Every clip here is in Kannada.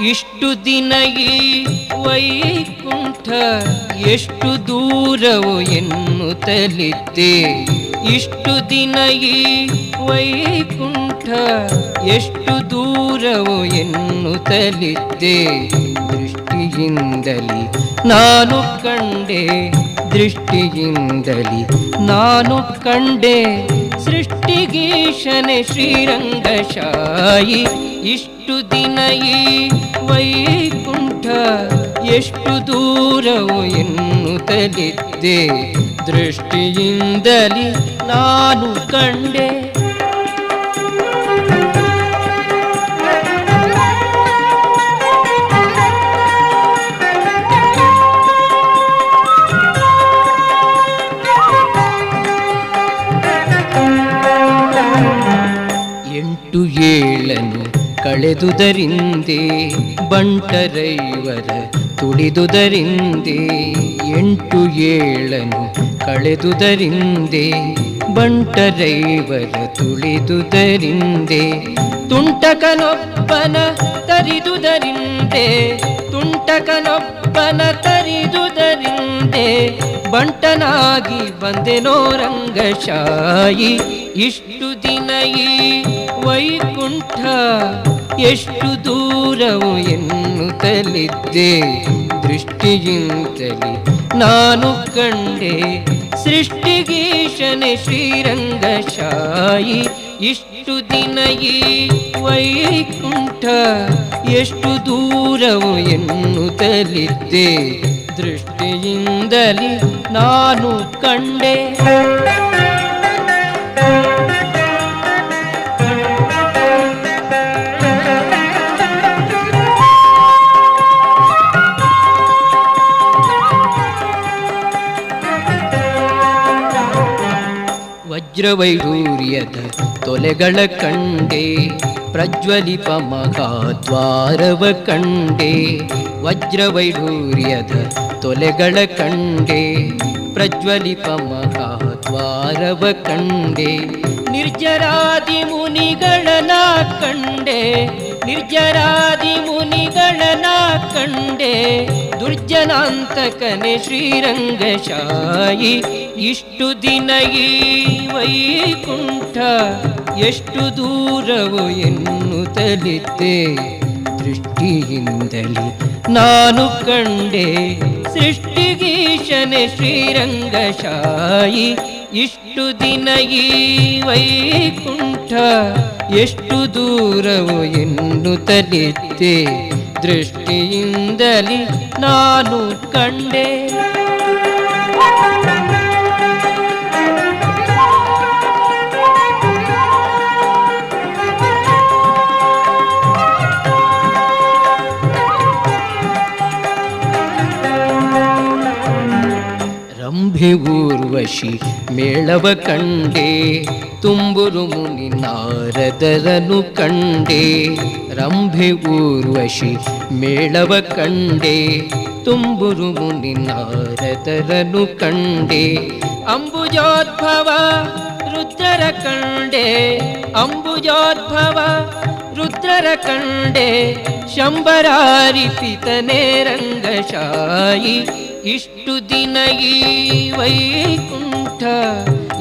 ಇಷ್ಟು ದಿನ ಈ ವೈಕುಂಠ ಎಷ್ಟು ದೂರವೋ ಎನ್ನುತ್ತಲಿದ್ದೆ. ಇಷ್ಟು ದಿನ ಈ ವೈಕುಂಠ ಎಷ್ಟು ದೂರವೋ ಎನ್ನುತ್ತಲಿದ್ದೆ. ದೃಷ್ಟಿಯಿಂದಲಿ ನಾನು ಕಂಡೆ, ದೃಷ್ಟಿಯಿಂದಲಿ ನಾನು ಕಂಡೆ ಸೃಷ್ಟಿಗೀಶನೆ ಶ್ರೀರಂಗಶಾಯಿ. ಇಷ್ಟು ದಿನ ಈ ವೈಕುಂಠ ಎಷ್ಟು ದೂರವೋ ಎನ್ನುತ್ತಲಿದ್ದೆ. ದೃಷ್ಟಿಯಿಂದಲಿ ನಾನು ಕಂಡೆ. ಎಂಟು ಏಳನು ಕಳೆದುದರಿಂದೆ ಬಂಟರೈವರ ತುಳಿದುದರಿಂದೆ. ಎಂಟು ಏಳನು ಕಳೆದುದರಿಂದೆ ಬಂಟರೈವರ ತುಳಿದುದರಿಂದೆ. ತುಂಟಕನೊಬ್ಬನ ತರಿದುದರಿಂದೆ, ತುಂಟಕನೊಬ್ಬನ ತರಿದುದರಿಂದೆ ಬಂಟನಾಗಿ ಬಂದೆನೋ ರಂಗಶಾಯಿ. ಇಷ್ಟು ದಿನ ಈ ವೈಕುಂಠ ಎಷ್ಟು ದೂರವೋ ಎನ್ನುತ್ತಲಿದ್ದೆ. ದೃಷ್ಟಿಯಿಂದಲಿ ನಾನು ಕಂಡೆ ಸೃಷ್ಟಿಗೀಶನೆ ಶ್ರೀರಂಗಶಾಯಿ. ಇಷ್ಟು ದಿನ ಈ ವೈಕುಂಠ ಎಷ್ಟು ದೂರವೋ ಎನ್ನುತ್ತಲಿದ್ದೆ. ದೃಷ್ಟಿಯಿಂದಲಿ ನಾನು ಕಂಡೆ. ವಜ್ರವೈಡೂರ್ಯದ ತೊಲೆಗಳ ಕಂಡೆ, ಪ್ರಜ್ವಲಿಪ ಮಹಾದ್ವಾರವ ಕಂಡೆ. ವಜ್ರವೈಡೂರ್ಯದ ತೊಲೆಗಳ ಕಂಡೆ, ಪ್ರಜ್ವಲಿಪ ಮಹಾದ್ವಾರವ ಕಂಡೆ. ನಿರ್ಜರಾದಿ ಮುನಿಗಳನ ಕಂಡೆ, ನಿರ್ಜರಾದಿ ಮುನಿಗಳನ ಕಂಡೆ. ದುರ್ಜನಾಂತಕನೆ ಶ್ರೀರಂಗಶಾಯಿ. ಇಷ್ಟು ದಿನ ಈ ವೈಕುಂಠ ಎಷ್ಟು ದೂರವೋ ಎನ್ನುತ್ತಲಿದ್ದೆ. ದೃಷ್ಟಿಯಿಂದಲಿ ನಾನು ಕಂಡೆ ಸೃಷ್ಟಿಗೀಶನೆ ಶ್ರೀರಂಗಶಾಯಿ. ಇಷ್ಟು ದಿನ ಈ ವೈಕುಂಠ ಎಷ್ಟು ದೂರವೋ ಎನ್ನುತ್ತಲಿದ್ದೆ. ದೃಷ್ಟಿಯಿಂದಲಿ ನಾನು ಕಂಡೆ. ರಂಭೆ ಊರ್ವಶಿ ಮೇಳವ ಕಂಡೆ, ತುಂಬುರು ಮುನಿ ನಾರದರನು ಕಂಡೆ. ರಂಭೆ ಊರ್ವಶಿ ಮೇಳವ ಕಂಡೆ, ತುಂಬುರು ಮುನಿ ನಾರದರನು ಕಂಡೆ. ಅಂಬುಜೋದ್ಭವ ರುದ್ರರ ಕಂಡೆ, ಅಂಬುಜೋದ್ಭವ ರುದ್ರರ ಕಂಡೆ. ಶಂಬರಾರಿಪಿತನೇ ರಂಗಶಾಯಿ. ಇಷ್ಟು ದಿನ ಈ ವೈಕುಂಠ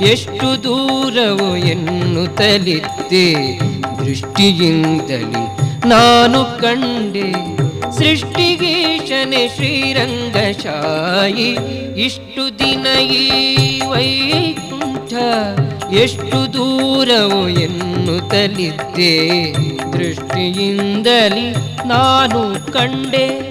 ಎಷ್ಟು ದೂರವೋ ಎನ್ನುತ್ತಲಿದ್ದೆ. ದೃಷ್ಟಿಯಿಂದಲಿ ನಾನು ಕಂಡೆ ಸೃಷ್ಟಿಗೀಶನೆ ಶ್ರೀರಂಗಶಾಯಿ. ಇಷ್ಟು ದಿನ ಈ ವೈಕುಂಠ ಎಷ್ಟು ದೂರವೋ ಎನ್ನುತ್ತಲಿದ್ದೆ. ದೃಷ್ಟಿಯಿಂದಲಿ ನಾನು ಕಂಡೆ.